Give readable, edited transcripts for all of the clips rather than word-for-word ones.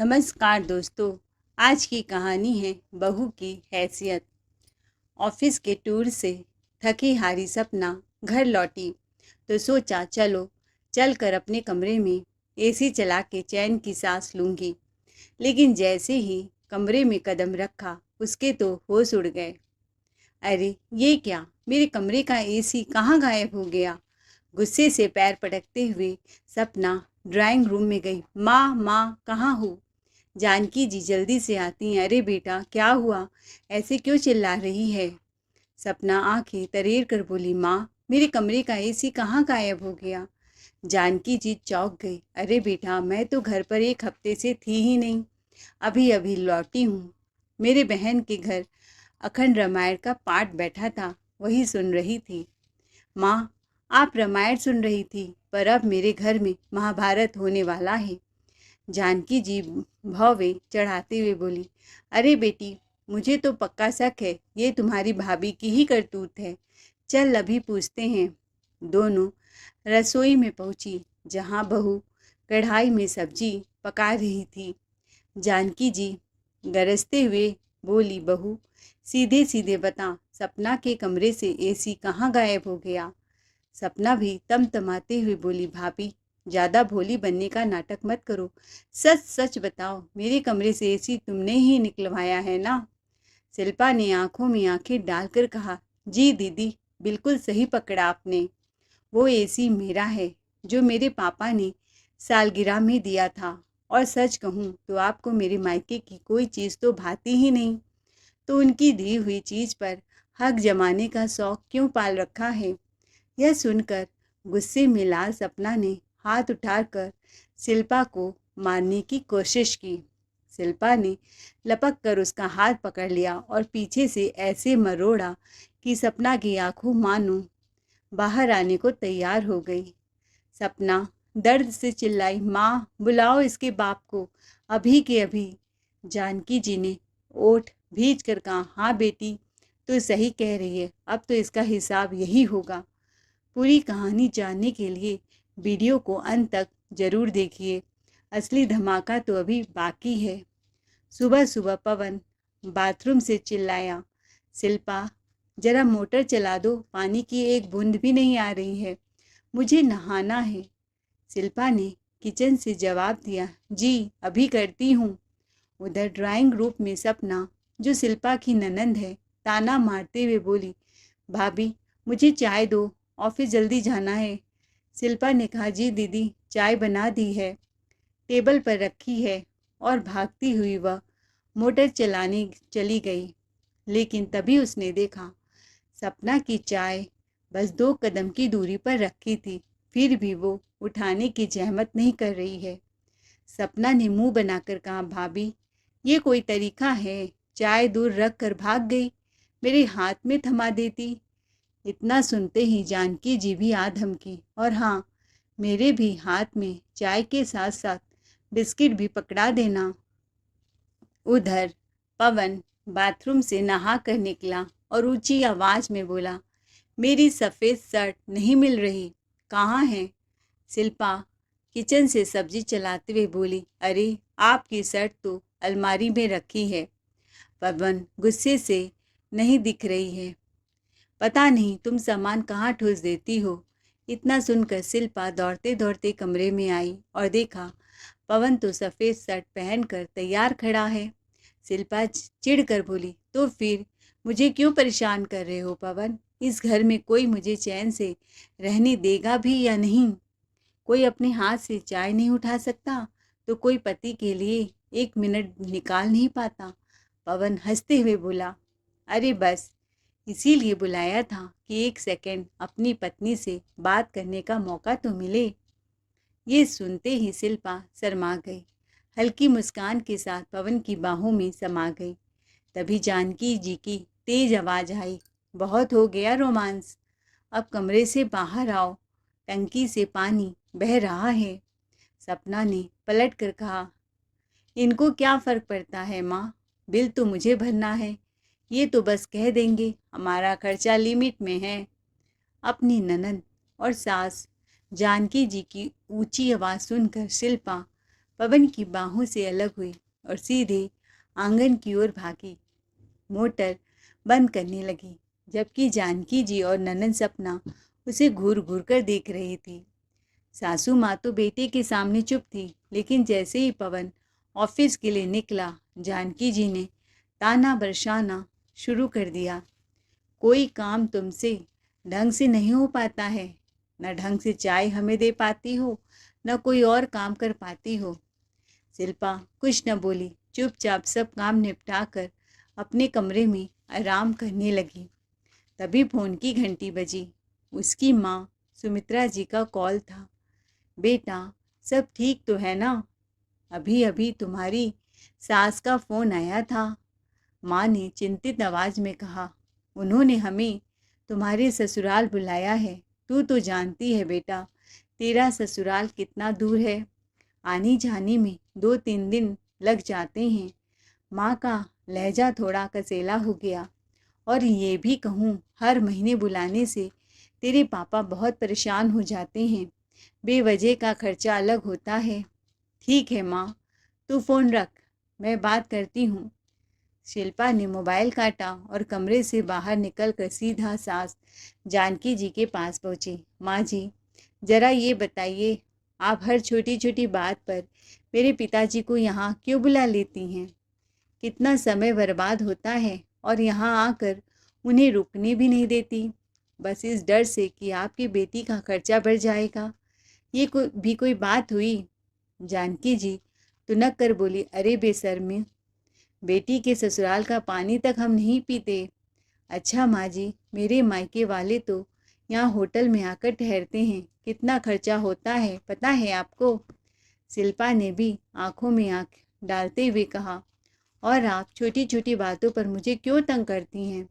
नमस्कार दोस्तों। आज की कहानी है बहू की हैसियत। ऑफिस के टूर से थकी हारी सपना घर लौटी तो सोचा चल कर अपने कमरे में एसी चला के चैन की सांस लूंगी। लेकिन जैसे ही कमरे में कदम रखा उसके तो होश उड़ गए। अरे ये क्या, मेरे कमरे का एसी कहाँ गायब हो गया। गुस्से से पैर पटकते हुए सपना ड्राइंग रूम में गई। माँ माँ कहाँ हो। जानकी जी जल्दी से आती हैं। अरे बेटा क्या हुआ, ऐसे क्यों चिल्ला रही है। सपना आंखें तरेर कर बोली, माँ मेरे कमरे का एसी कहाँ गायब हो गया। जानकी जी चौंक गई। अरे बेटा मैं तो घर पर एक हफ्ते से थी ही नहीं, अभी अभी लौटी हूँ। मेरे बहन के घर अखंड रामायण का पाठ बैठा था, वही सुन रही थी। माँ आप रामायण सुन रही थी, पर अब मेरे घर में महाभारत होने वाला है। जानकी जी भौवे चढ़ाते हुए बोली, अरे बेटी मुझे तो पक्का शक है ये तुम्हारी भाभी की ही करतूत है। चल अभी पूछते हैं। दोनों रसोई में पहुंची जहां बहू कढ़ाई में सब्जी पका रही थी। जानकी जी गरजते हुए बोली, बहू सीधे सीधे बता, सपना के कमरे से एसी कहाँ गायब हो गया। सपना भी तमतमाते हुए बोली, भाभी ज़्यादा भोली बनने का नाटक मत करो, सच सच बताओ मेरे कमरे से एसी तुमने ही निकलवाया है ना। शिल्पा ने आंखों में आंखें डालकर कहा, जी दीदी बिल्कुल सही पकड़ा आपने। वो एसी मेरा है, जो मेरे पापा ने सालगिरह में दिया था। और सच कहूँ तो आपको मेरे मायके की कोई चीज़ तो भाती ही नहीं, तो उनकी दी हुई चीज़ पर हक जमाने का शौक क्यों पाल रखा है। यह सुनकर गुस्से में लाल सपना ने हाथ उठाकर शिल्पा को मारने की कोशिश की। शिल्पा ने लपक कर उसका हाथ पकड़ लिया और पीछे से ऐसे मरोड़ा कि सपना की आंखों मानो बाहर आने को तैयार हो गई। सपना दर्द से चिल्लाई, माँ बुलाओ इसके बाप को अभी के अभी। जानकी जी ने ओठ भींच कर कहा, हाँ बेटी तो सही कह रही है, अब तो इसका हिसाब यही होगा। पूरी कहानी जानने के लिए वीडियो को अंत तक ज़रूर देखिए, असली धमाका तो अभी बाकी है। सुबह सुबह पवन बाथरूम से चिल्लाया, शिल्पा जरा मोटर चला दो, पानी की एक बूंद भी नहीं आ रही है, मुझे नहाना है। शिल्पा ने किचन से जवाब दिया, जी अभी करती हूँ। उधर ड्राइंग रूम में सपना, जो शिल्पा की ननंद है, ताना मारते हुए बोली, भाभी मुझे चाय दो, ऑफिस जल्दी जाना है। शिल्पा ने कहा, जी दीदी चाय बना दी है, टेबल पर रखी है। और भागती हुई वह मोटर चलाने चली गई। लेकिन तभी उसने देखा सपना की चाय बस 2 कदम की दूरी पर रखी थी, फिर भी वो उठाने की जहमत नहीं कर रही है। सपना ने मुंह बनाकर कहा, भाभी ये कोई तरीका है, चाय दूर रख कर भाग गई, मेरे हाथ में थमा देती। इतना सुनते ही जानकी जी भी आ धमकी, और हाँ मेरे भी हाथ में चाय के साथ साथ बिस्किट भी पकड़ा देना। उधर पवन बाथरूम से नहा कर निकला और ऊंची आवाज में बोला, मेरी सफ़ेद शर्ट नहीं मिल रही, कहाँ है। शिल्पा किचन से सब्जी चलाते हुए बोली, अरे आपकी शर्ट तो अलमारी में रखी है। पवन गुस्से से, नहीं दिख रही है, पता नहीं तुम सामान कहाँ ठूस देती हो। इतना सुनकर शिल्पा दौड़ते दौड़ते कमरे में आई और देखा पवन तो सफ़ेद शर्ट पहनकर तैयार खड़ा है। शिल्पा चिढ़ कर बोली, तो फिर मुझे क्यों परेशान कर रहे हो पवन, इस घर में कोई मुझे चैन से रहने देगा भी या नहीं। कोई अपने हाथ से चाय नहीं उठा सकता तो कोई पति के लिए 1 मिनट निकाल नहीं पाता। पवन हंसते हुए बोला, अरे बस इसीलिए बुलाया था कि 1 सेकंड अपनी पत्नी से बात करने का मौका तो मिले। ये सुनते ही शिल्पा शर्मा गई, हल्की मुस्कान के साथ पवन की बाहों में समा गई। तभी जानकी जी की तेज आवाज़ आई, बहुत हो गया रोमांस, अब कमरे से बाहर आओ, टंकी से पानी बह रहा है। सपना ने पलट कर कहा, इनको क्या फ़र्क पड़ता है माँ, बिल तो मुझे भरना है, ये तो बस कह देंगे हमारा खर्चा लिमिट में है। अपनी ननद और सास जानकी जी की ऊंची आवाज़ सुनकर शिल्पा पवन की बाहों से अलग हुई और सीधे आंगन की ओर भागी। मोटर बंद करने लगी, जबकि जानकी जी और ननंद सपना उसे घूर घूर कर देख रही थी। सासू माँ तो बेटे के सामने चुप थी, लेकिन जैसे ही पवन ऑफिस के लिए निकला, जानकी जी ने ताना बरसाना शुरू कर दिया। कोई काम तुमसे ढंग से नहीं हो पाता है, न ढंग से चाय हमें दे पाती हो, न कोई और काम कर पाती हो। शिल्पा कुछ न बोली, चुपचाप सब काम निपटा कर अपने कमरे में आराम करने लगी। तभी फ़ोन की घंटी बजी। उसकी माँ सुमित्रा जी का कॉल था। बेटा, सब ठीक तो है ना? अभी अभी तुम्हारी सास का फ़ोन आया था, माँ ने चिंतित आवाज़ में कहा। उन्होंने हमें तुम्हारे ससुराल बुलाया है। तू तो जानती है बेटा, तेरा ससुराल कितना दूर है। आने जाने में 2-3 दिन लग जाते हैं। माँ का लहजा थोड़ा कसेला हो गया। और ये भी कहूँ, हर महीने बुलाने से तेरे पापा बहुत परेशान हो जाते हैं। बेवजह का खर्चा अलग होता है। ठीक है माँ, तू फ़ोन रख, मैं बात करती हूँ। शिल्पा ने मोबाइल काटा और कमरे से बाहर निकलकर सीधा सास जानकी जी के पास पहुँची। माँ जी, ज़रा ये बताइए, आप हर छोटी छोटी बात पर मेरे पिताजी को यहाँ क्यों बुला लेती हैं? कितना समय बर्बाद होता है और यहाँ आकर उन्हें रुकने भी नहीं देती, बस इस डर से कि आपकी बेटी का खर्चा बढ़ जाएगा। ये कोई बात हुई? जानकी जी तुनक कर बोली, अरे बेशर्मी, बेटी के ससुराल का पानी तक हम नहीं पीते। अच्छा माँ जी, मेरे मायके वाले तो यहाँ होटल में आकर ठहरते हैं। कितना खर्चा होता है पता है आपको? शिल्पा ने भी आंखों में आंख डालते हुए कहा। और आप छोटी छोटी बातों पर मुझे क्यों तंग करती हैं?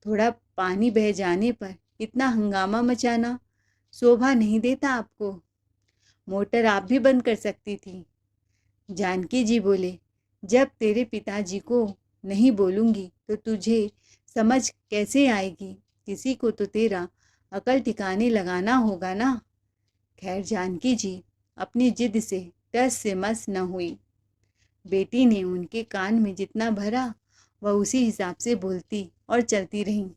थोड़ा पानी बह जाने पर इतना हंगामा मचाना शोभा नहीं देता आपको। मोटर आप भी बंद कर सकती थी। जानकी जी बोले, जब तेरे पिताजी को नहीं बोलूँगी तो तुझे समझ कैसे आएगी? किसी को तो तेरा अकल ठिकाने लगाना होगा ना। खैर जानकी जी अपनी जिद से टस से मस न हुई। बेटी ने उनके कान में जितना भरा वह उसी हिसाब से बोलती और चलती रहीं।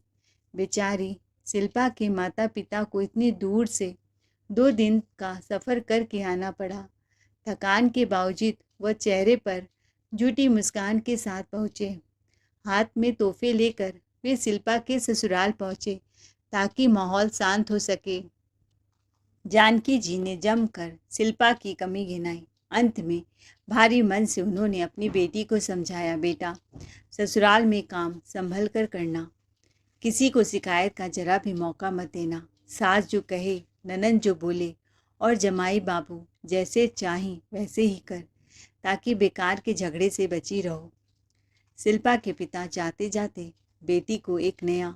बेचारी शिल्पा के माता पिता को इतनी दूर से 2 दिन का सफ़र करके आना पड़ा। थकान के बावजूद वह चेहरे पर झूठी मुस्कान के साथ पहुँचे। हाथ में तोहफे लेकर वे शिल्पा के ससुराल पहुँचे ताकि माहौल शांत हो सके। जानकी जी ने जमकर शिल्पा की कमी गिनाई। अंत में भारी मन से उन्होंने अपनी बेटी को समझाया, बेटा, ससुराल में काम संभल कर करना, किसी को शिकायत का जरा भी मौका मत देना। सास जो कहे, ननंद जो बोले और जमाई बाबू जैसे चाहें वैसे ही कर, ताकि बेकार के झगड़े से बची रहो। शिल्पा के पिता जाते जाते बेटी को एक नया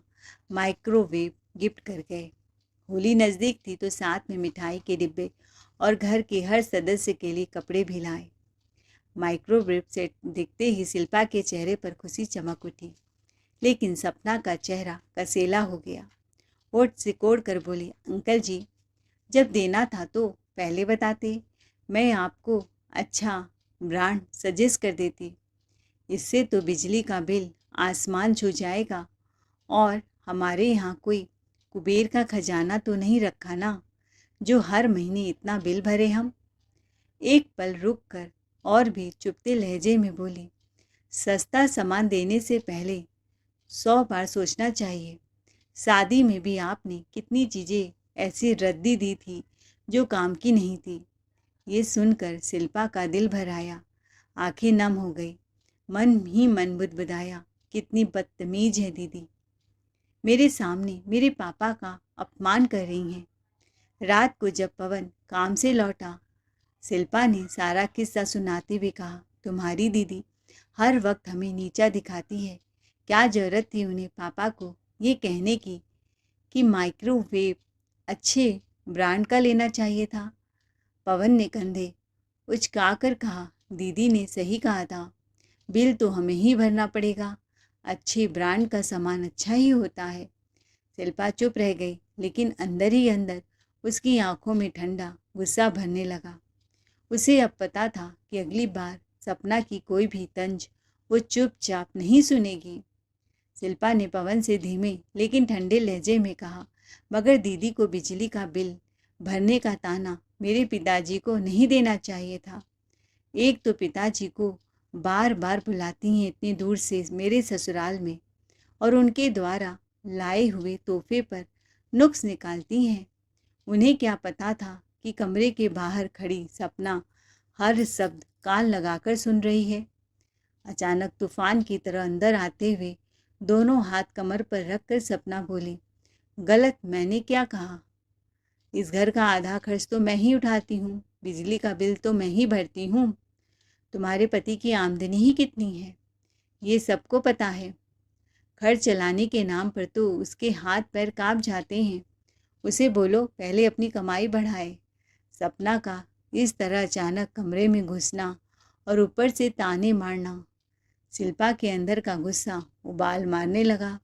माइक्रोवेव गिफ्ट कर गए। होली नज़दीक थी तो साथ में मिठाई के डिब्बे और घर के हर सदस्य के लिए कपड़े भी लाए। माइक्रोवेव सेट दिखते ही शिल्पा के चेहरे पर खुशी चमक उठी, लेकिन सपना का चेहरा कसेला हो गया। होठ सिकोड़ कर बोली, अंकल जी, जब देना था तो पहले बताते, मैं आपको अच्छा ब्रांड सजेस्ट कर देती। इससे तो बिजली का बिल आसमान छू जाएगा। और हमारे यहाँ कोई कुबेर का खजाना तो नहीं रखा ना, जो हर महीने इतना बिल भरे हम। एक पल रुक कर और भी चुपते लहजे में बोली, सस्ता सामान देने से पहले 100 बार सोचना चाहिए। शादी में भी आपने कितनी चीज़ें ऐसी रद्दी दी थी जो काम की नहीं थी। ये सुनकर शिल्पा का दिल भर आया, आंखें नम हो गई, मन ही मन बुदबुदाया, कितनी बदतमीज है दीदी, मेरे सामने मेरे पापा का अपमान कर रही हैं। रात को जब पवन काम से लौटा, शिल्पा ने सारा किस्सा सुनाते हुए कहा, तुम्हारी दीदी हर वक्त हमें नीचा दिखाती है। क्या ज़रूरत थी उन्हें पापा को ये कहने की कि माइक्रोवेव अच्छे ब्रांड का लेना चाहिए था। पवन ने कंधे उचकाकर कहा, दीदी ने सही कहा था, बिल तो हमें ही भरना पड़ेगा। अच्छे ब्रांड का सामान अच्छा ही होता है। शिल्पा चुप रह गई, लेकिन अंदर ही अंदर उसकी आंखों में ठंडा गुस्सा भरने लगा। उसे अब पता था कि अगली बार सपना की कोई भी तंज वो चुपचाप नहीं सुनेगी। शिल्पा ने पवन से धीमे लेकिन ठंडे लहजे में कहा, मगर दीदी को बिजली का बिल भरने का ताना मेरे पिताजी को नहीं देना चाहिए था। एक तो पिताजी को बार बार बुलाती हैं इतनी दूर से मेरे ससुराल में, और उनके द्वारा लाए हुए तोहफे पर नुक्स निकालती हैं। उन्हें क्या पता था कि कमरे के बाहर खड़ी सपना हर शब्द कान लगाकर सुन रही है। अचानक तूफान की तरह अंदर आते हुए दोनों हाथ कमर पर रखकर सपना बोली, गलत मैंने क्या कहा? इस घर का आधा खर्च तो मैं ही उठाती हूँ, बिजली का बिल तो मैं ही भरती हूँ। तुम्हारे पति की आमदनी ही कितनी है ये सबको पता है। खर्च चलाने के नाम पर तो उसके हाथ पैर कांप जाते हैं। उसे बोलो पहले अपनी कमाई बढ़ाए। सपना का इस तरह अचानक कमरे में घुसना और ऊपर से ताने मारना शिल्पा के अंदर का गुस्सा उबाल मारने लगा।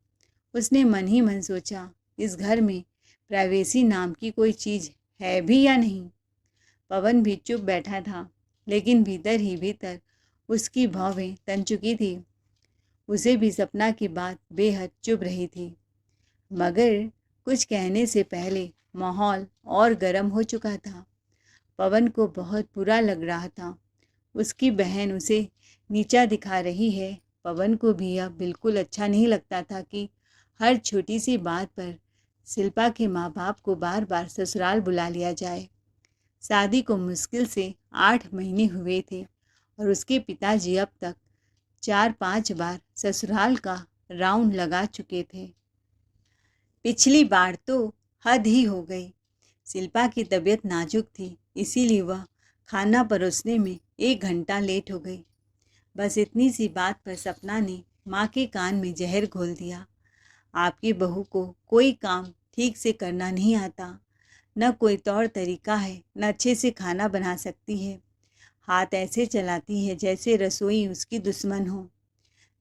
उसने मन ही मन सोचा, इस घर में प्राइवेसी नाम की कोई चीज़ है भी या नहीं। पवन भी चुप बैठा था, लेकिन भीतर ही भीतर उसकी भौवें तन चुकी थी। उसे भी सपना की बात बेहद चुभ रही थी, मगर कुछ कहने से पहले माहौल और गर्म हो चुका था। पवन को बहुत बुरा लग रहा था। उसकी बहन उसे नीचा दिखा रही है। पवन को भी अब बिल्कुल अच्छा नहीं लगता था कि हर छोटी सी बात पर शिल्पा के माँ बाप को बार बार ससुराल बुला लिया जाए। शादी को मुश्किल से 8 महीने हुए थे और उसके पिताजी अब तक 4-5 बार ससुराल का राउंड लगा चुके थे। पिछली बार तो हद ही हो गई। शिल्पा की तबीयत नाजुक थी, इसीलिए वह खाना परोसने में 1 घंटा लेट हो गई। बस इतनी सी बात पर सपना ने माँ के कान में जहर घोल दिया। आपकी बहू को कोई काम ठीक से करना नहीं आता, न कोई तौर तरीका है, न अच्छे से खाना बना सकती है। हाथ ऐसे चलाती है जैसे रसोई उसकी दुश्मन हो।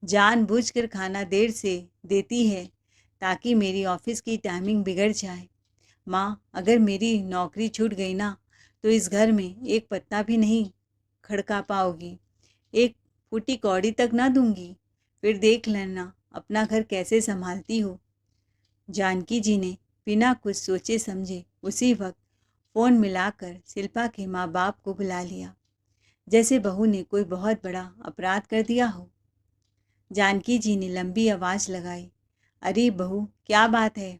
जानबूझकर खाना देर से देती है ताकि मेरी ऑफिस की टाइमिंग बिगड़ जाए। माँ, अगर मेरी नौकरी छूट गई ना, तो इस घर में एक पत्ता भी नहीं खड़का पाओगी, एक फूटी कौड़ी तक ना दूंगी। फिर देख लेना अपना घर कैसे संभालती हो। जानकी जी ने बिना कुछ सोचे समझे उसी वक्त फ़ोन मिलाकर शिल्पा के माँ बाप को बुला लिया, जैसे बहू ने कोई बहुत बड़ा अपराध कर दिया हो। जानकी जी ने लंबी आवाज़ लगाई, अरे बहू, क्या बात है?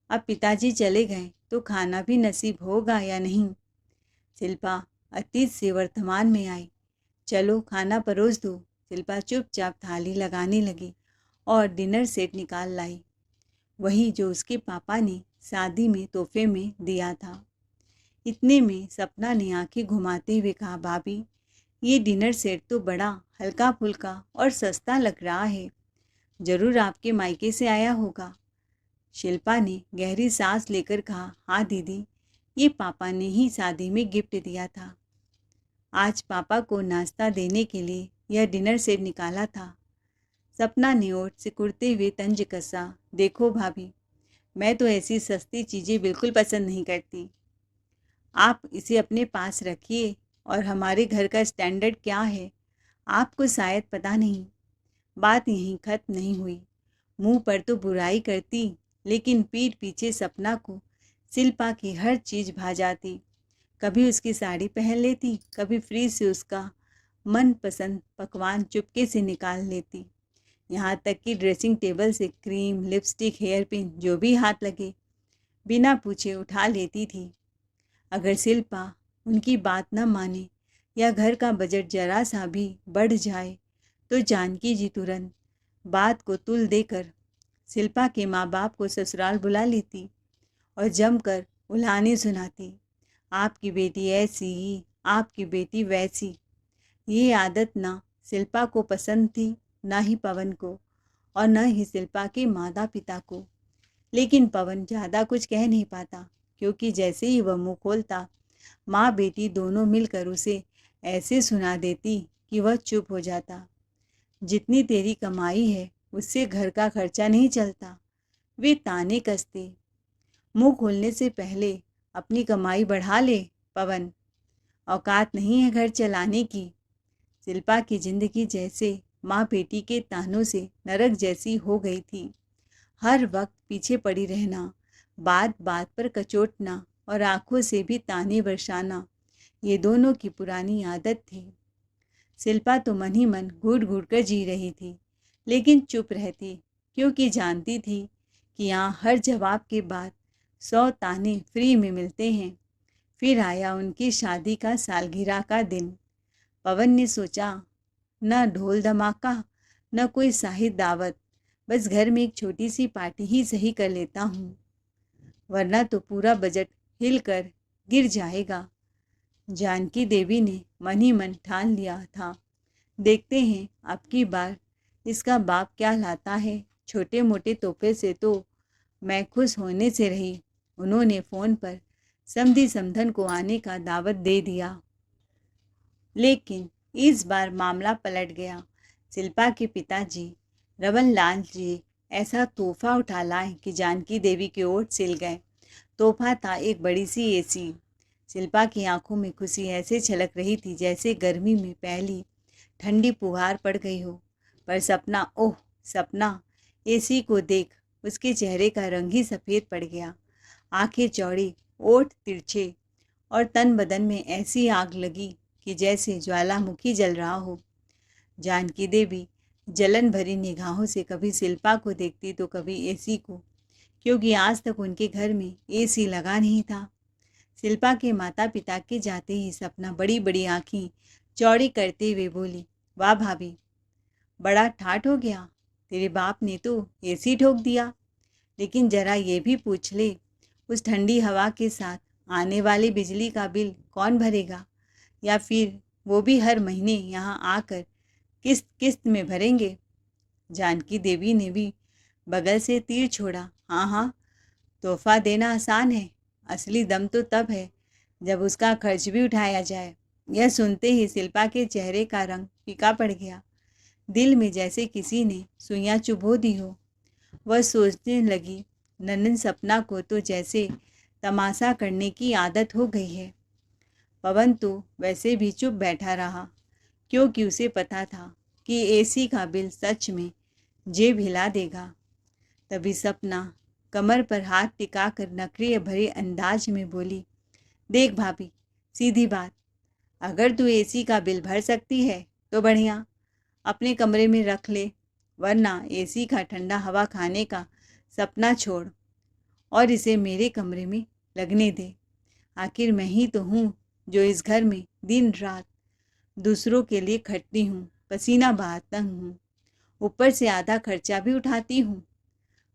अब पिताजी चले गए तो खाना भी नसीब होगा या नहीं? शिल्पा अतीत से वर्तमान में आई। चलो खाना परोस दो। शिल्पा चुपचाप थाली लगाने लगी और डिनर सेट निकाल लाई, वही जो उसके पापा ने शादी में तोहफे में दिया था। इतने में सपना ने आंखें घुमाते हुए कहा, भाभी, ये डिनर सेट तो बड़ा हल्का फुल्का और सस्ता लग रहा है, ज़रूर आपके मायके से आया होगा। शिल्पा ने गहरी सांस लेकर कहा, हाँ दीदी, ये पापा ने ही शादी में गिफ्ट दिया था। आज पापा को नाश्ता देने के लिए यह डिनर सेट निकाला था। सपना ने ओठ सिकुड़ते हुए तंज कसा, देखो भाभी, मैं तो ऐसी सस्ती चीज़ें बिल्कुल पसंद नहीं करती। आप इसे अपने पास रखिए, और हमारे घर का स्टैंडर्ड क्या है आपको शायद पता नहीं। बात यहीं खत्म नहीं हुई। मुंह पर तो बुराई करती, लेकिन पीठ पीछे सपना को शिल्पा की हर चीज़ भा जाती। कभी उसकी साड़ी पहन लेती, कभी फ्रिज से उसका मनपसंद पकवान चुपके से निकाल लेती। यहाँ तक कि ड्रेसिंग टेबल से क्रीम, लिपस्टिक, हेयर पिन जो भी हाथ लगे बिना पूछे उठा लेती थी। अगर शिल्पा उनकी बात न माने या घर का बजट जरा सा भी बढ़ जाए तो जानकी जी तुरंत बात को तुल देकर शिल्पा के माँ बाप को ससुराल बुला लेती और जमकर उल्हाने सुनाती, आपकी बेटी ऐसी, आपकी बेटी वैसी। ये आदत ना शिल्पा को पसंद थी, ना ही पवन को, और न ही शिल्पा के माता पिता को। लेकिन पवन ज़्यादा कुछ कह नहीं पाता, क्योंकि जैसे ही वह मुँह खोलता, माँ बेटी दोनों मिलकर उसे ऐसे सुना देती कि वह चुप हो जाता। जितनी तेरी कमाई है उससे घर का खर्चा नहीं चलता, वे ताने कसते। मुँह खोलने से पहले अपनी कमाई बढ़ा ले पवन, औकात नहीं है घर चलाने की। शिल्पा की जिंदगी जैसे माँ बेटी के तानों से नरक जैसी हो गई थी। हर वक्त पीछे पड़ी रहना, बात बात पर कचोटना और आंखों से भी ताने बरसाना, ये दोनों की पुरानी आदत थी। शिल्पा तो मन ही मन घूट घूट कर जी रही थी, लेकिन चुप रहती, क्योंकि जानती थी कि यहाँ हर जवाब के बाद 100 ताने फ्री में मिलते हैं। फिर आया उनकी शादी का सालगिरह का दिन। पवन ने सोचा, न ढोल धमाका, न कोई शाही दावत, बस घर में एक छोटी सी पार्टी ही सही कर लेता हूँ, वरना तो पूरा बजट हिलकर गिर जाएगा। जानकी देवी ने मन ही मन ठान लिया था, देखते हैं अब की बार इसका बाप क्या लाता है। छोटे मोटे तोहफे से तो मैं खुश होने से रही। उन्होंने फ़ोन पर समधी समधन को आने का दावत दे दिया। लेकिन इस बार मामला पलट गया। शिल्पा के पिताजी रमन लाल जी ऐसा तोहफा उठा लाए कि जानकी देवी के ओठ सिल गए। तोहफा था एक बड़ी सी एसी। शिल्पा की आंखों में खुशी ऐसे छलक रही थी जैसे गर्मी में पहली ठंडी फुहार पड़ गई हो। पर सपना, ओह सपना, एसी को देख उसके चेहरे का रंग ही सफ़ेद पड़ गया। आंखें चौड़ी, ओठ तिरछे और तन बदन में ऐसी आग लगी कि जैसे ज्वालामुखी जल रहा हो। जानकी देवी जलन भरी निगाहों से कभी शिल्पा को देखती तो कभी एसी को, क्योंकि आज तक उनके घर में एसी लगा नहीं था। शिल्पा के माता पिता के जाते ही सपना बड़ी बड़ी आँखें चौड़ी करते हुए बोली, वाह भाभी, बड़ा ठाठ हो गया, तेरे बाप ने तो एसी ठोक दिया। लेकिन जरा ये भी पूछ ले, उस ठंडी हवा के साथ आने वाले बिजली का बिल कौन भरेगा, या फिर वो भी हर महीने यहाँ आकर किस्त किस्त में भरेंगे। जानकी देवी ने भी बगल से तीर छोड़ा, हाँ हाँ, तोहफा देना आसान है, असली दम तो तब है जब उसका खर्च भी उठाया जाए। यह सुनते ही शिल्पा के चेहरे का रंग फीका पड़ गया। दिल में जैसे किसी ने सुइयां चुभो दी हो। वह सोचने लगी, नन्ही सपना को तो जैसे तमाशा करने की आदत हो गई है। पवन तो वैसे भी चुप बैठा रहा, क्योंकि उसे पता था कि एसी का बिल सच में जेब हिला देगा। तभी सपना कमर पर हाथ टिकाकर नखरे भरे अंदाज में बोली, देख भाभी, सीधी बात, अगर तू एसी का बिल भर सकती है तो बढ़िया, अपने कमरे में रख ले, वरना एसी का ठंडा हवा खाने का सपना छोड़ और इसे मेरे कमरे में लगने दे। आखिर मैं ही तो हूँ जो इस घर में दिन रात दूसरों के लिए खटती हूँ, पसीना बहाता हूँ, ऊपर से आधा खर्चा भी उठाती हूँ।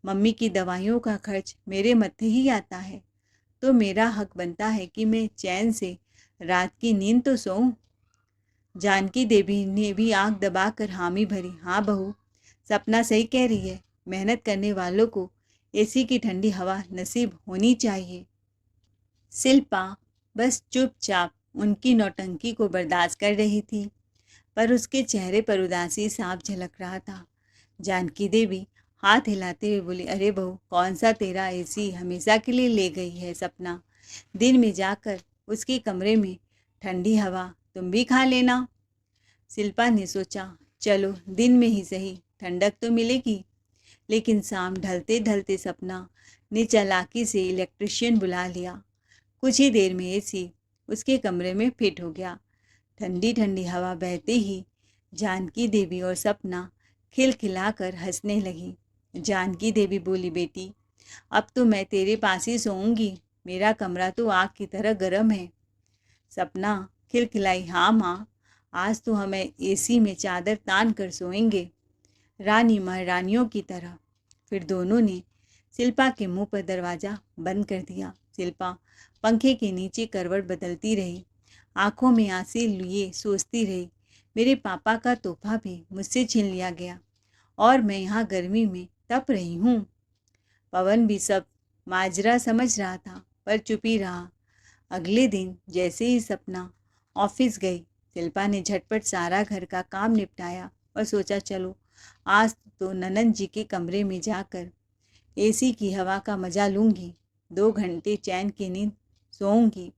मम्मी की दवाइयों का खर्च मेरे मत्थे ही आता है, तो मेरा हक बनता है कि मैं चैन से रात की नींद तो सोऊं। जानकी देवी ने भी आंख दबाकर हामी भरी, हाँ बहू, सपना सही कह रही है, मेहनत करने वालों को एसी की ठंडी हवा नसीब होनी चाहिए। शिल्पा बस चुपचाप उनकी नौटंकी को बर्दाश्त कर रही थी, पर उसके चेहरे पर उदासी साफ झलक रहा था। जानकी देवी हाथ हिलाते हुए बोली, अरे बहू, कौन सा तेरा एसी हमेशा के लिए ले गई है सपना, दिन में जाकर उसके कमरे में ठंडी हवा तुम भी खा लेना। शिल्पा ने सोचा, चलो दिन में ही सही, ठंडक तो मिलेगी। लेकिन शाम ढलते ढलते सपना ने चालाकी से इलेक्ट्रिशियन बुला लिया। कुछ ही देर में एसी उसके कमरे में फिट हो गया। ठंडी ठंडी हवा बहते ही जानकी देवी और सपना खिलखिलाकर हंसने लगी। जानकी देवी बोली, बेटी, अब तो मैं तेरे पास ही सोऊंगी, मेरा कमरा तो आग की तरह गर्म है। सपना खिलखिलाई, हाँ माँ, आज तो हमें एसी में चादर तान कर सोएंगे, रानी महारानियों की तरह। फिर दोनों ने शिल्पा के मुंह पर दरवाज़ा बंद कर दिया। शिल्पा पंखे के नीचे करवट बदलती रही, आंखों में आंसू लिए सोचती रही, मेरे पापा का तोहफा भी मुझसे छीन लिया गया और मैं यहाँ गर्मी में तप रही हूँ। पवन भी सब माजरा समझ रहा था, पर चुप ही रहा। अगले दिन जैसे ही सपना ऑफिस गई, शिल्पा ने झटपट सारा घर का काम निपटाया और सोचा, चलो आज तो ननंद जी के कमरे में जाकर एसी की हवा का मज़ा लूँगी, 2 घंटे चैन की नींद सोऊंगी।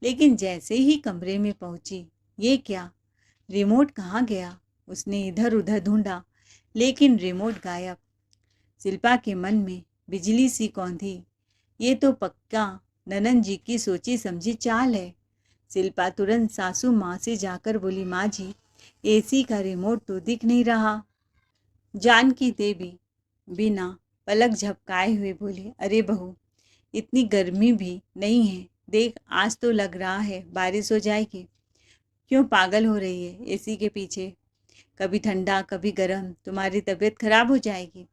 लेकिन जैसे ही कमरे में पहुंची, ये क्या, रिमोट कहाँ गया? उसने इधर उधर ढूंढा, लेकिन रिमोट गायब। शिल्पा के मन में बिजली सी कौंधी। ये तो पक्का ननन जी की सोची समझी चाल है। शिल्पा तुरंत सासू माँ से जाकर बोली, माँ जी, एसी का रिमोट तो दिख नहीं रहा। जानकी देवी बिना पलक झपकाए हुए बोली, अरे बहू, इतनी गर्मी भी नहीं है, देख आज तो लग रहा है बारिश हो जाएगी। क्यों पागल हो रही है एसी के पीछे? कभी ठंडा कभी गर्म, तुम्हारी तबीयत खराब हो जाएगी।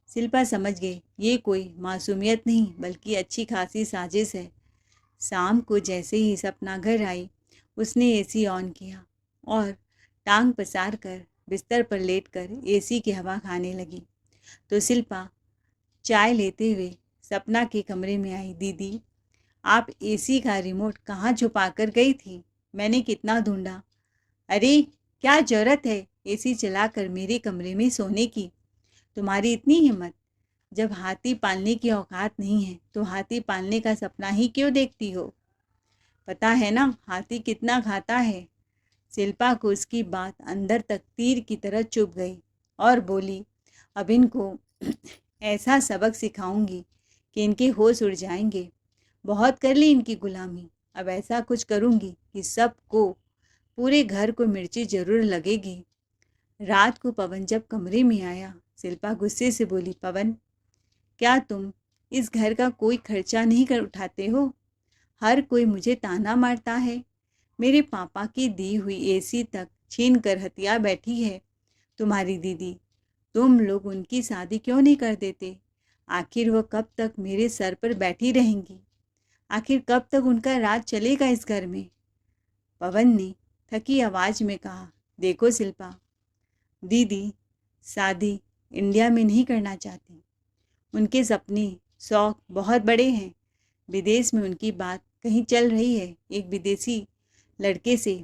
शिल्पा समझ गई ये कोई मासूमियत नहीं बल्कि अच्छी खासी साजिश है। शाम को जैसे ही सपना घर आई, उसने एसी ऑन किया और टांग पसार कर बिस्तर पर लेटकर एसी की हवा खाने लगी। तो शिल्पा चाय लेते हुए सपना के कमरे में आई। दीदी, आप एसी का रिमोट कहाँ छुपा कर गई थी? मैंने कितना ढूंढा। अरे, क्या जरूरत है एसी चलाकर मेरे कमरे में सोने की? तुम्हारी इतनी हिम्मत? जब हाथी पालने की औकात नहीं है तो हाथी पालने का सपना ही क्यों देखती हो? पता है ना हाथी कितना खाता है? शिल्पा को उसकी बात अंदर तक तीर की तरह चुभ गई और बोली, अब इनको ऐसा सबक सिखाऊंगी कि इनके होश उड़ जाएंगे। बहुत कर ली इनकी गुलामी, अब ऐसा कुछ करूंगी कि सबको, पूरे घर को मिर्ची जरूर लगेगी। रात को पवन जब कमरे में आया, शिल्पा गुस्से से बोली, पवन, क्या तुम इस घर का कोई खर्चा नहीं कर उठाते हो? हर कोई मुझे ताना मारता है। मेरे पापा की दी हुई एसी तक छीन कर हथिया बैठी है तुम्हारी दीदी। तुम लोग उनकी शादी क्यों नहीं कर देते? आखिर वो कब तक मेरे सर पर बैठी रहेंगी? आखिर कब तक उनका राज चलेगा इस घर में? पवन ने थकी आवाज में कहा, देखो शिल्पा, दीदी शादी इंडिया में नहीं करना चाहती। उनके सपने शौक बहुत बड़े हैं। विदेश में उनकी बात कहीं चल रही है एक विदेशी लड़के से।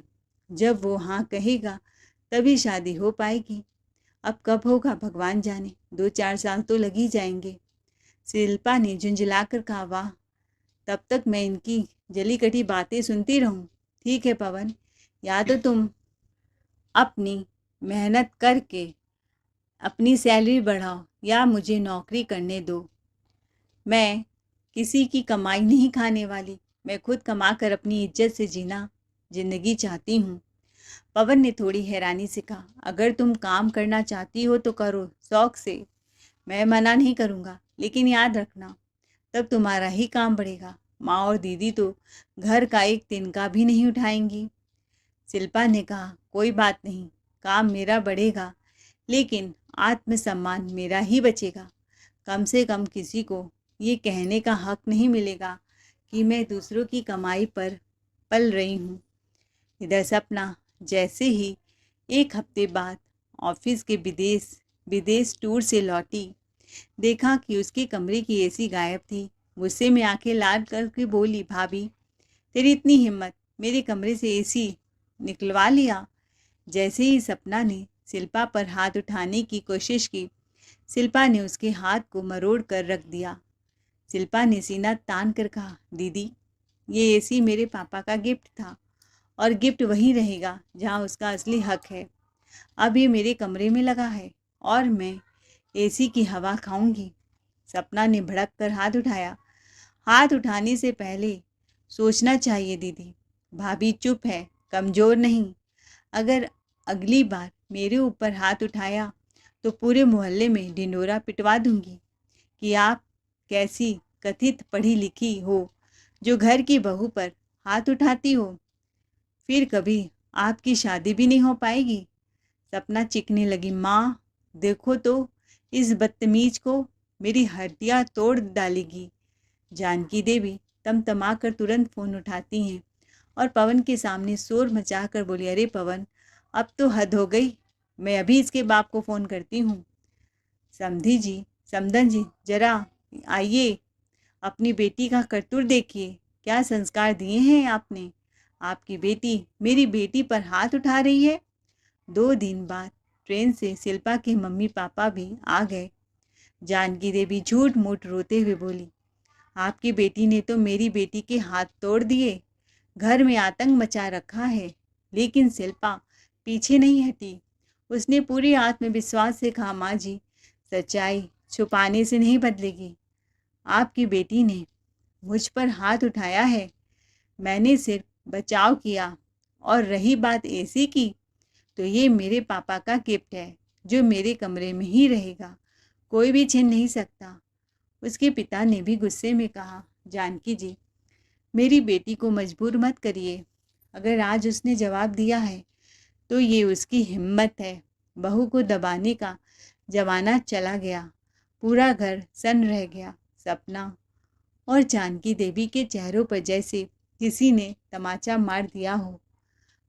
जब वो हाँ कहेगा तभी शादी हो पाएगी। अब कब होगा भगवान जाने, 2-4 साल तो लग ही जाएंगे। शिल्पा ने झुंझलाकर कहा, वाह, तब तक मैं इनकी जली कटी बातें सुनती रहूं। ठीक है पवन, या तो तुम अपनी मेहनत करके अपनी सैलरी बढ़ाओ या मुझे नौकरी करने दो। मैं किसी की कमाई नहीं खाने वाली। मैं खुद कमा कर अपनी इज्जत से जीना जिंदगी चाहती हूँ। पवन ने थोड़ी हैरानी से कहा, अगर तुम काम करना चाहती हो तो करो शौक से, मैं मना नहीं करूँगा, लेकिन याद रखना तब तुम्हारा ही काम बढ़ेगा। माँ और दीदी तो घर का एक तिनका भी नहीं उठाएंगी। शिल्पा ने कहा, कोई बात नहीं, काम मेरा बढ़ेगा, लेकिन आत्मसम्मान मेरा ही बचेगा। कम से कम किसी को ये कहने का हक नहीं मिलेगा कि मैं दूसरों की कमाई पर पल रही हूँ। इधर सपना जैसे ही 1 हफ्ते बाद ऑफिस के विदेश टूर से लौटी, देखा कि उसके कमरे की एसी गायब थी। गुस्से में आंखें लाल करके बोली, भाभी, तेरी इतनी हिम्मत, मेरे कमरे से एसी निकलवा लिया? जैसे ही सपना ने शिल्पा पर हाथ उठाने की कोशिश की, शिल्पा ने उसके हाथ को मरोड़ कर रख दिया। शिल्पा ने सीना तान कर कहा, दीदी, ये एसी मेरे पापा का गिफ्ट था और गिफ्ट वहीं रहेगा जहाँ उसका असली हक है। अब ये मेरे कमरे में लगा है और मैं एसी की हवा खाऊंगी। सपना ने भड़क कर हाथ उठाया। हाथ उठाने से पहले सोचना चाहिए दीदी। भाभी चुप है, कमज़ोर नहीं। अगर अगली बार मेरे ऊपर हाथ उठाया तो पूरे मोहल्ले में ढिंढोरा पिटवा दूंगी कि आप कैसी कथित पढ़ी लिखी हो जो घर की बहू पर हाथ उठाती हो। फिर कभी आपकी शादी भी नहीं हो पाएगी। सपना चीखने लगी, माँ देखो तो, इस बदतमीज को मेरी हड्डियाँ तोड़ डालेगी। जानकी देवी तमतमा कर तुरंत फ़ोन उठाती हैं और पवन के सामने शोर मचाकर बोली, अरे पवन, अब तो हद हो गई, मैं अभी इसके बाप को फ़ोन करती हूँ। समधन जी जरा आइए, अपनी बेटी का करतूत देखिए, क्या संस्कार दिए हैं आपने। आपकी बेटी मेरी बेटी पर हाथ उठा रही है। 2 दिन बाद ट्रेन से शिल्पा के मम्मी पापा भी आ गए। जानकी देवी झूठ मूठ रोते हुए बोली, आपकी बेटी ने तो मेरी बेटी के हाथ तोड़ दिए। घर में आतंक मचा रखा है। लेकिन शिल्पा पीछे नहीं हटी। उसने पूरे आत्मविश्वास से कहा, माँ जी, सच्चाई छुपाने से नहीं बदलेगी। आपकी बेटी ने मुझ पर हाथ उठाया है, मैंने सिर्फ बचाव किया। और रही बात एसी की, तो ये मेरे पापा का गिफ्ट है जो मेरे कमरे में ही रहेगा, कोई भी छीन नहीं सकता। उसके पिता ने भी गुस्से में कहा, जानकी जी, मेरी बेटी को मजबूर मत करिए। अगर आज उसने जवाब दिया है तो ये उसकी हिम्मत है। बहू को दबाने का जमाना चला गया। पूरा घर सन्न रह गया। सपना और जानकी देवी के चेहरों पर जैसे किसी ने तमाचा मार दिया हो।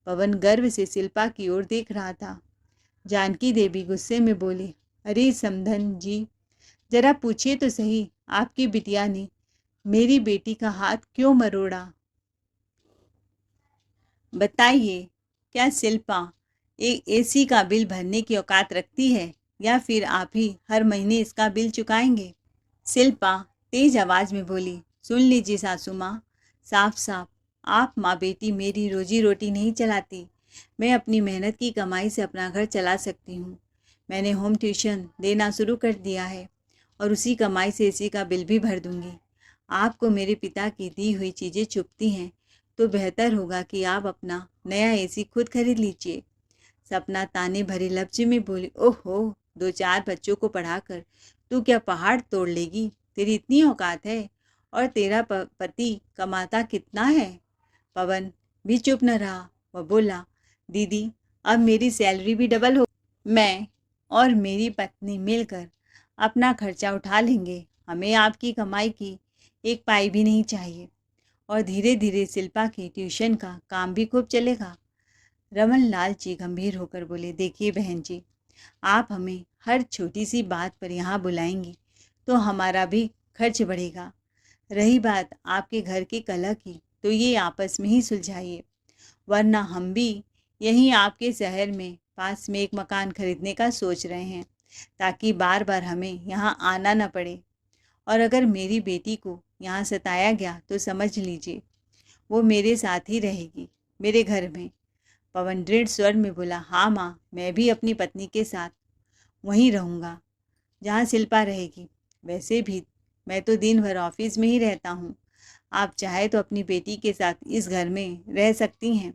पवन गर्व से शिल्पा की ओर देख रहा था। जानकी देवी गुस्से में बोली, अरे समधन जी, जरा पूछिए तो सही, आपकी बिटिया ने मेरी बेटी का हाथ क्यों मरोड़ा? बताइए, क्या शिल्पा एक एसी का बिल भरने की औकात रखती है, या फिर आप ही हर महीने इसका बिल चुकाएंगे? शिल्पा तेज आवाज में बोली, सुन लीजिए सासू माँ, साफ साफ आप माँ बेटी मेरी रोजी रोटी नहीं चलाती। मैं अपनी मेहनत की कमाई से अपना घर चला सकती हूँ। मैंने होम ट्यूशन देना शुरू कर दिया है और उसी कमाई से इसी का बिल भी भर दूंगी। आपको मेरे पिता की दी हुई चीज़ें चुभती हैं तो बेहतर होगा कि आप अपना नया एसी खुद खरीद लीजिए। सपना ताने भरे लफ्ज में बोली, ओहो, 2-4 बच्चों को पढ़ाकर तू क्या पहाड़ तोड़ लेगी? तेरी इतनी औकात है? और तेरा पति कमाता कितना है? पवन भी चुप न रहा। वह बोला, दीदी, अब मेरी सैलरी भी डबल हो। मैं और मेरी पत्नी मिलकर अपना खर्चा उठा लेंगे। हमें आपकी कमाई की एक पाई भी नहीं चाहिए। और धीरे धीरे शिल्पा की ट्यूशन का काम भी खूब चलेगा। रमन लाल जी गंभीर होकर बोले, देखिए बहन जी, आप हमें हर छोटी सी बात पर यहाँ बुलाएंगी तो हमारा भी खर्च बढ़ेगा। रही बात आपके घर के कलह की, तो ये आपस में ही सुलझाइए, वरना हम भी यहीं आपके शहर में पास में एक मकान खरीदने का सोच रहे हैं, ताकि बार बार हमें यहाँ आना न पड़े। और अगर मेरी बेटी को यहाँ सताया गया तो समझ लीजिए वो मेरे साथ ही रहेगी, मेरे घर में। पवन दृढ़ स्वर में बोला, हाँ माँ, मैं भी अपनी पत्नी के साथ वहीं रहूँगा जहाँ शिल्पा रहेगी। वैसे भी मैं तो दिन भर ऑफिस में ही रहता हूँ। आप चाहे तो अपनी बेटी के साथ इस घर में रह सकती हैं।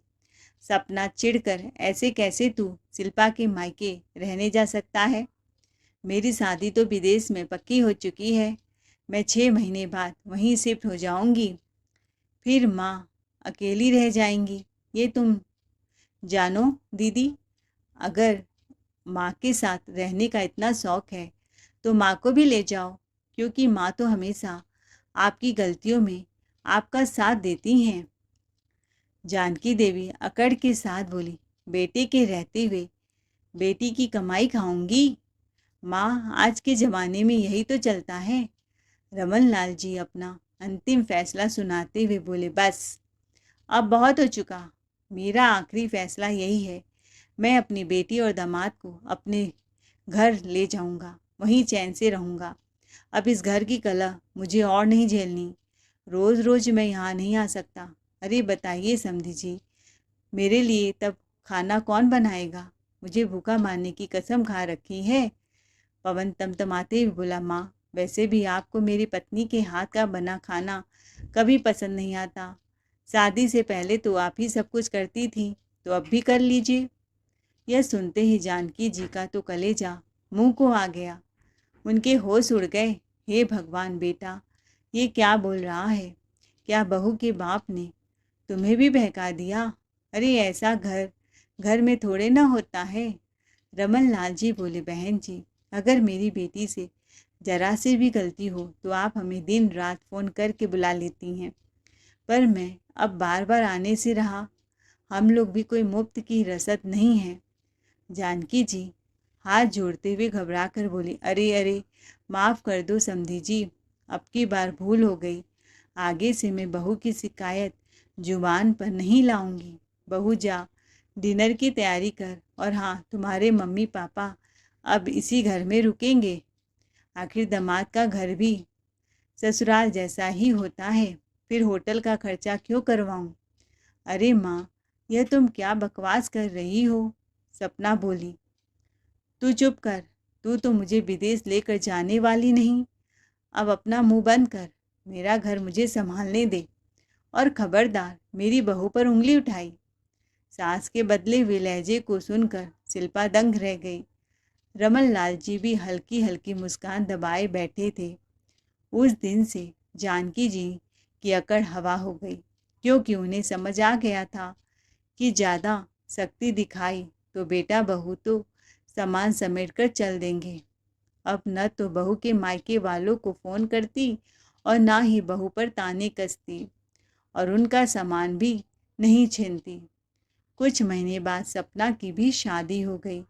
सपना चिढ़कर, ऐसे कैसे तू शिल्पा के मायके रहने जा सकता है? मेरी शादी तो विदेश में पक्की हो चुकी है। मैं 6 महीने बाद वहीं शिफ्ट हो जाऊंगी। फिर माँ अकेली रह जाएंगी, ये तुम जानो दीदी। अगर माँ के साथ रहने का इतना शौक है तो माँ को भी ले जाओ, क्योंकि माँ तो हमेशा आपकी गलतियों में आपका साथ देती हैं। जानकी देवी अकड़ के साथ बोली, बेटे के रहते हुए बेटी की कमाई खाऊंगी? माँ, आज के ज़माने में यही तो चलता है। रमन लाल जी अपना अंतिम फैसला सुनाते हुए बोले, बस अब बहुत हो चुका। मेरा आखिरी फैसला यही है, मैं अपनी बेटी और दामाद को अपने घर ले जाऊंगा, वहीं चैन से रहूंगा। अब इस घर की कलह मुझे और नहीं झेलनी। रोज़ रोज़ मैं यहाँ नहीं आ सकता। अरे बताइए समधी जी, मेरे लिए तब खाना कौन बनाएगा? मुझे भूखा मारने की कसम खा रखी है। पवन तमतमाते हुए बोला, माँ, वैसे भी आपको मेरी पत्नी के हाथ का बना खाना कभी पसंद नहीं आता। शादी से पहले तो आप ही सब कुछ करती थी, तो अब भी कर लीजिए। यह सुनते ही जानकी जी का तो कलेजा मुंह को आ गया। उनके होश उड़ गए। हे भगवान, बेटा ये क्या बोल रहा है? क्या बहू के बाप ने तुम्हें भी बहका दिया? अरे ऐसा घर में थोड़े ना होता है। रमन लाल जी बोले, बहन जी, अगर मेरी बेटी से जरा से भी गलती हो तो आप हमें दिन रात फ़ोन करके बुला लेती हैं, पर मैं अब बार बार आने से रहा। हम लोग भी कोई मुफ्त की रसद नहीं है। जानकी जी हाथ जोड़ते हुए घबरा कर बोली, अरे अरे, माफ़ कर दो समधी जी, अब की बार भूल हो गई। आगे से मैं बहू की शिकायत जुबान पर नहीं लाऊंगी। बहू जा, डिनर की तैयारी कर। और हाँ, तुम्हारे मम्मी पापा अब इसी घर में रुकेंगे। आखिर दामाद का घर भी ससुराल जैसा ही होता है, फिर होटल का खर्चा क्यों करवाऊँ? अरे माँ, यह तुम क्या बकवास कर रही हो? सपना बोली। तू चुप कर, तू तो मुझे विदेश लेकर जाने वाली नहीं। अब अपना मुंह बंद कर, मेरा घर मुझे संभालने दे। और खबरदार मेरी बहू पर उंगली उठाई। सास के बदले हुए लहजे को सुनकर शिल्पा दंग रह गई। रमन लाल जी भी हल्की हल्की मुस्कान दबाए बैठे थे। उस दिन से जानकी जी की अकड़ हवा हो गई, क्योंकि उन्हें समझ आ गया था कि ज़्यादा सख्ती दिखाई तो बेटा बहू तो सामान समेट कर चल देंगे। अब न तो बहू के मायके वालों को फ़ोन करती और ना ही बहू पर ताने कसती और उनका सामान भी नहीं छीनती। कुछ महीने बाद सपना की भी शादी हो गई,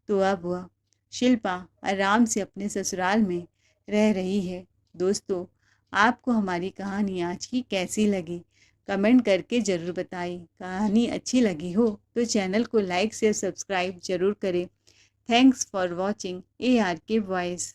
तो अब वह शिल्पा आराम से अपने ससुराल में रह रही है। दोस्तों, आपको हमारी कहानी आज की कैसी लगी? कमेंट करके ज़रूर बताइए। कहानी अच्छी लगी हो तो चैनल को लाइक शेयर सब्सक्राइब ज़रूर करें। Thanks for watching ARK voice.